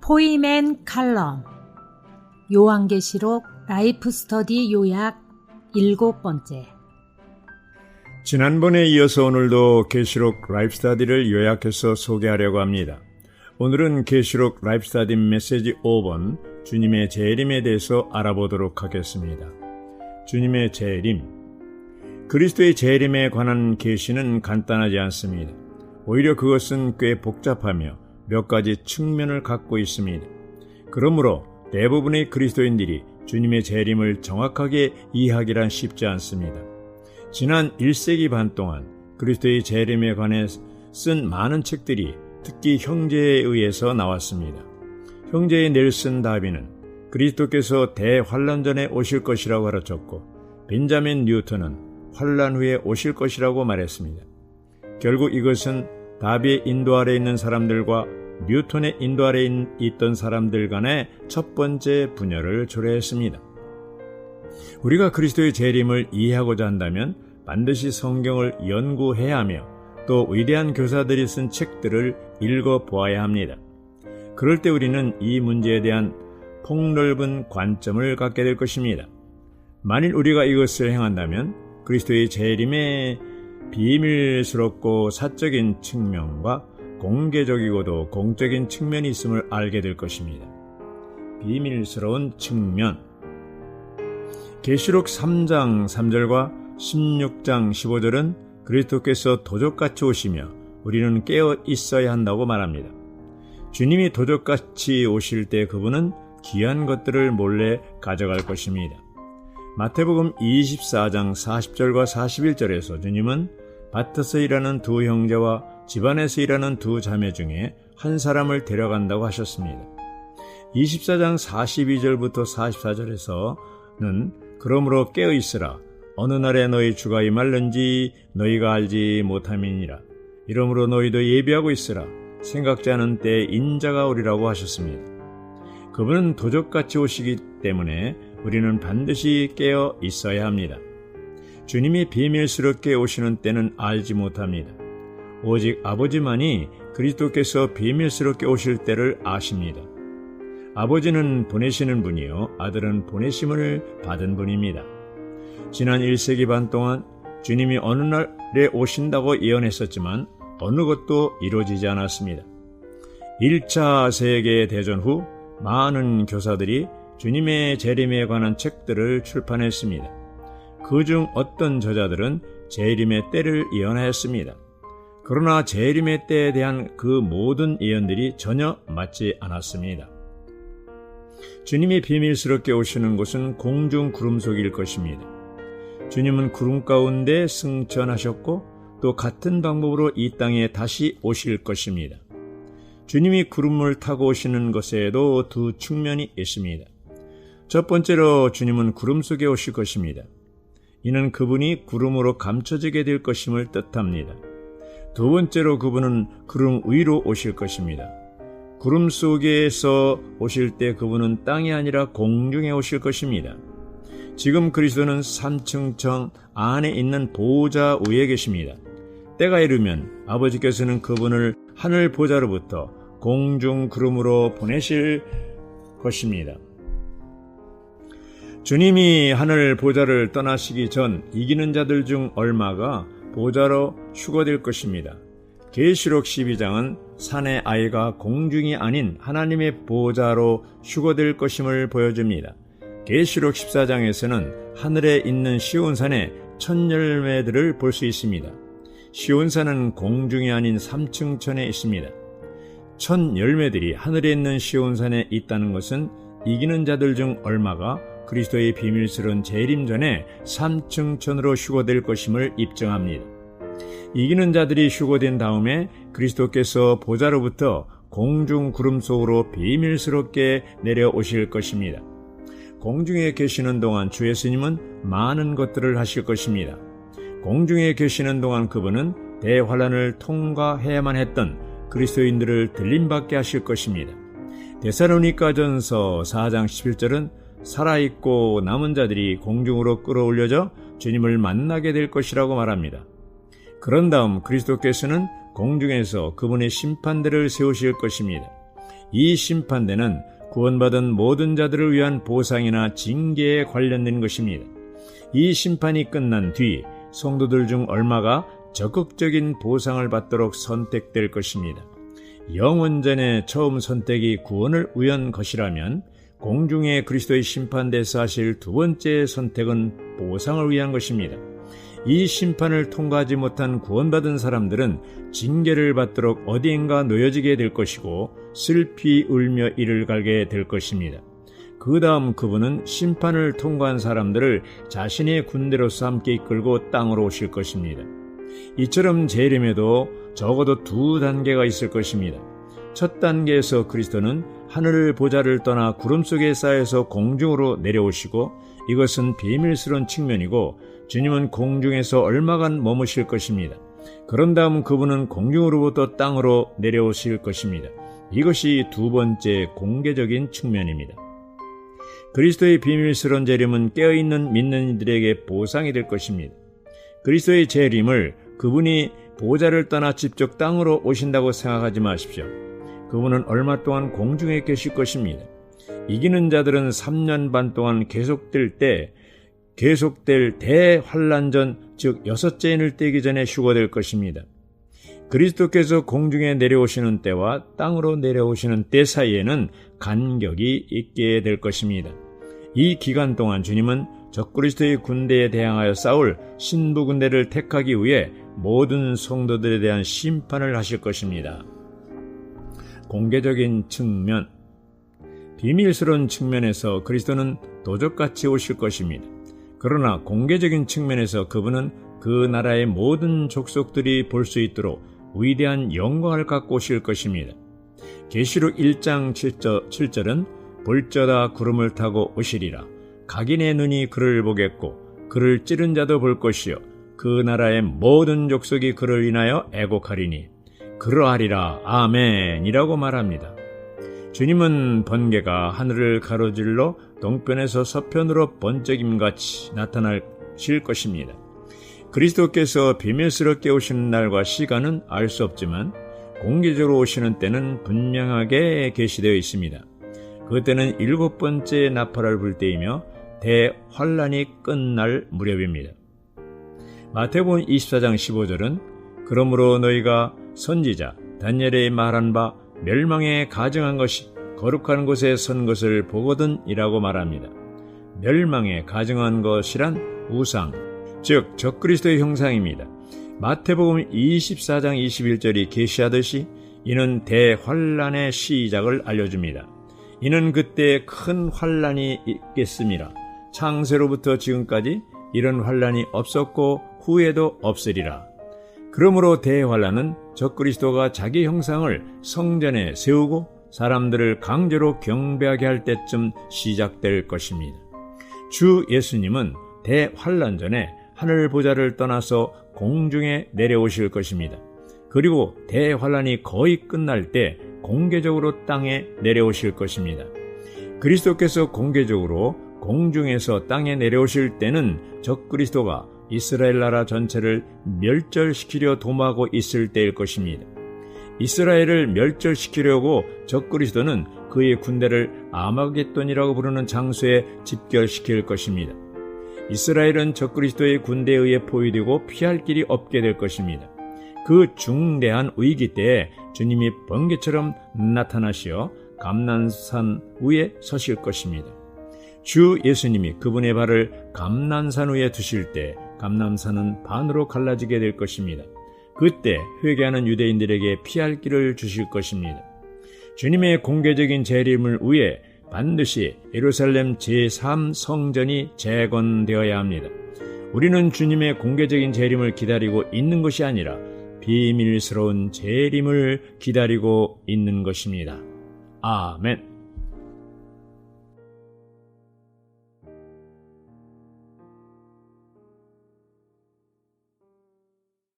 포이맨 칼럼 요한계시록 라이프 스터디 요약 7번째. 지난번에 이어서 오늘도 계시록 라이프 스터디를 요약해서 소개하려고 합니다. 오늘은 계시록 라이프 스터디 메시지 5번 주님의 재림에 대해서 알아보도록 하겠습니다. 주님의 재림. 그리스도의 재림에 관한 계시는 간단하지 않습니다. 오히려 그것은 꽤 복잡하며 몇 가지 측면을 갖고 있습니다. 그러므로 대부분의 그리스도인들이 주님의 재림을 정확하게 이해하기란 쉽지 않습니다. 지난 1세기 반 동안 그리스도의 재림에 관해 쓴 많은 책들이 특히 형제에 의해서 나왔습니다. 형제의 넬슨 다비는 그리스도께서 대환란 전에 오실 것이라고 가르쳤고, 벤자민 뉴턴은 환란 후에 오실 것이라고 말했습니다. 결국 이것은 다비의 인도 아래에 있는 사람들과 뉴턴의 인도 아래에 있던 사람들 간의 첫 번째 분열을 초래했습니다. 우리가 그리스도의 재림을 이해하고자 한다면 반드시 성경을 연구해야 하며 또 위대한 교사들이 쓴 책들을 읽어보아야 합니다. 그럴 때 우리는 이 문제에 대한 폭넓은 관점을 갖게 될 것입니다. 만일 우리가 이것을 행한다면 그리스도의 재림의 비밀스럽고 사적인 측면과 공개적이고도 공적인 측면이 있음을 알게 될 것입니다. 비밀스러운 측면. 계시록 3장 3절과 16장 15절은 그리스도께서 도적같이 오시며 우리는 깨어 있어야 한다고 말합니다. 주님이 도적같이 오실 때 그분은 귀한 것들을 몰래 가져갈 것입니다. 마태복음 24장 40절과 41절에서 주님은 밭에서 일하는 두 형제와 집안에서 일하는 두 자매 중에 한 사람을 데려간다고 하셨습니다. 24장 42절부터 44절에서는 그러므로 깨어있으라. 어느 날에 너희 주가 임할는지 너희가 알지 못함이니라. 이러므로 너희도 예비하고 있으라. 생각지 않은 때에 인자가 오리라고 하셨습니다. 그분은 도적같이 오시기 때문에 우리는 반드시 깨어 있어야 합니다. 주님이 비밀스럽게 오시는 때는 알지 못합니다. 오직 아버지만이 그리스도께서 비밀스럽게 오실 때를 아십니다. 아버지는 보내시는 분이요 아들은 보내심을 받은 분입니다. 지난 1세기 반 동안 주님이 어느 날에 오신다고 예언했었지만 어느 것도 이루어지지 않았습니다. 1차 세계대전 후 많은 교사들이 주님의 재림에 관한 책들을 출판했습니다. 그중 어떤 저자들은 재림의 때를 예언하였습니다. 그러나 재림의 때에 대한 그 모든 예언들이 전혀 맞지 않았습니다. 주님이 비밀스럽게 오시는 곳은 공중 구름 속일 것입니다. 주님은 구름 가운데 승천하셨고 또 같은 방법으로 이 땅에 다시 오실 것입니다. 주님이 구름을 타고 오시는 것에도 두 측면이 있습니다. 첫 번째로 주님은 구름 속에 오실 것입니다. 이는 그분이 구름으로 감춰지게 될 것임을 뜻합니다. 두 번째로 그분은 구름 위로 오실 것입니다. 구름 속에서 오실 때 그분은 땅이 아니라 공중에 오실 것입니다. 지금 그리스도는 3층청 안에 있는 보좌 위에 계십니다. 때가 이르면 아버지께서는 그분을 하늘 보좌로부터 공중 구름으로 보내실 것입니다. 주님이 하늘 보좌를 떠나시기 전 이기는 자들 중 얼마가 보좌로 휴거될 것입니다. 계시록 12장은 산의 아이가 공중이 아닌 하나님의 보좌로 휴거될 것임을 보여줍니다. 계시록 14장에서는 하늘에 있는 시온산의 첫 열매들을 볼 수 있습니다. 시온산은 공중이 아닌 3층천에 있습니다. 첫 열매들이 하늘에 있는 시온산에 있다는 것은 이기는 자들 중 얼마가 그리스도의 비밀스러운 재림 전에 3층천으로 휴거될 것임을 입증합니다. 이기는 자들이 휴거된 다음에 그리스도께서 보좌로부터 공중 구름 속으로 비밀스럽게 내려오실 것입니다. 공중에 계시는 동안 주 예수님은 많은 것들을 하실 것입니다. 공중에 계시는 동안 그분은 대환란을 통과해야만 했던 그리스도인들을 들림받게 하실 것입니다. 데살로니가전서 4장 11절은 살아있고 남은 자들이 공중으로 끌어올려져 주님을 만나게 될 것이라고 말합니다. 그런 다음 그리스도께서는 공중에서 그분의 심판대를 세우실 것입니다. 이 심판대는 구원받은 모든 자들을 위한 보상이나 징계에 관련된 것입니다. 이 심판이 끝난 뒤 성도들 중 얼마가 적극적인 보상을 받도록 선택될 것입니다. 영원전의 처음 선택이 구원을 위한 것이라면 공중의 그리스도의 심판대에서 하실 두 번째 선택은 보상을 위한 것입니다. 이 심판을 통과하지 못한 구원받은 사람들은 징계를 받도록 어디엔가 놓여지게 될 것이고 슬피 울며 이를 갈게 될 것입니다. 그 다음 그분은 심판을 통과한 사람들을 자신의 군대로서 함께 이끌고 땅으로 오실 것입니다. 이처럼 재림에도 적어도 두 단계가 있을 것입니다. 첫 단계에서 그리스도는 하늘 보좌를 떠나 구름 속에 쌓여서 공중으로 내려오시고 이것은 비밀스러운 측면이고 주님은 공중에서 얼마간 머무실 것입니다. 그런 다음 그분은 공중으로부터 땅으로 내려오실 것입니다. 이것이 두 번째 공개적인 측면입니다. 그리스도의 비밀스러운 재림은 깨어있는 믿는 이들에게 보상이 될 것입니다. 그리스도의 재림을 그분이 보좌를 떠나 직접 땅으로 오신다고 생각하지 마십시오. 그분은 얼마 동안 공중에 계실 것입니다. 이기는 자들은 3년 반 동안 계속될 대환란전, 즉 6째 인을 떼기 전에 휴거될 것입니다. 그리스도께서 공중에 내려오시는 때와 땅으로 내려오시는 때 사이에는 간격이 있게 될 것입니다. 이 기간 동안 주님은 적그리스도의 군대에 대항하여 싸울 신부 군대를 택하기 위해 모든 성도들에 대한 심판을 하실 것입니다. 공개적인 측면, 비밀스러운 측면에서 그리스도는 도적같이 오실 것입니다. 그러나 공개적인 측면에서 그분은 그 나라의 모든 족속들이 볼 수 있도록 위대한 영광을 갖고 오실 것입니다. 계시록 1장 7절은 볼저다 구름을 타고 오시리라. 각인의 눈이 그를 보겠고 그를 찌른 자도 볼 것이요 그 나라의 모든 족속이 그를 인하여 애곡하리니 그러하리라 아멘이라고 말합니다. 주님은 번개가 하늘을 가로질러 동편에서 서편으로 번쩍임같이 나타나실 것입니다. 그리스도께서 비밀스럽게 오시는 날과 시간은 알 수 없지만 공개적으로 오시는 때는 분명하게 계시되어 있습니다. 그때는 7번째 나팔을 불 때이며 대환란이 끝날 무렵입니다. 마태복음 24장 15절은 그러므로 너희가 선지자 다니엘의 말한 바 멸망에 가증한 것이 거룩한 곳에 선 것을 보거든 이라고 말합니다. 멸망에 가증한 것이란 우상, 즉 적그리스도의 형상입니다. 마태복음 24장 21절이 계시하듯이 이는 대환란의 시작을 알려줍니다. 이는 그때 큰 환란이 있겠습니다. 창세로부터 지금까지 이런 환란이 없었고 후에도 없으리라. 그러므로 대환란은 적그리스도가 자기 형상을 성전에 세우고 사람들을 강제로 경배하게 할 때쯤 시작될 것입니다. 주 예수님은 대환란 전에 하늘 보좌를 떠나서 공중에 내려오실 것입니다. 그리고 대환란이 거의 끝날 때 공개적으로 땅에 내려오실 것입니다. 그리스도께서 공개적으로 공중에서 땅에 내려오실 때는 적그리스도가 이스라엘 나라 전체를 멸절시키려 도모하고 있을 때일 것입니다. 이스라엘을 멸절시키려고 적그리스도는 그의 군대를 아마겟돈이라고 부르는 장소에 집결시킬 것입니다. 이스라엘은 적그리스도의 군대에 의해 포위되고 피할 길이 없게 될 것입니다. 그 중대한 위기 때에 주님이 번개처럼 나타나시어 감난산 위에 서실 것입니다. 주 예수님이 그분의 발을 감난산 위에 두실 때 감난산은 반으로 갈라지게 될 것입니다. 그때 회개하는 유대인들에게 피할 길을 주실 것입니다. 주님의 공개적인 재림을 위해 반드시 예루살렘 제3성전이 재건되어야 합니다. 우리는 주님의 공개적인 재림을 기다리고 있는 것이 아니라 비밀스러운 재림을 기다리고 있는 것입니다. 아멘.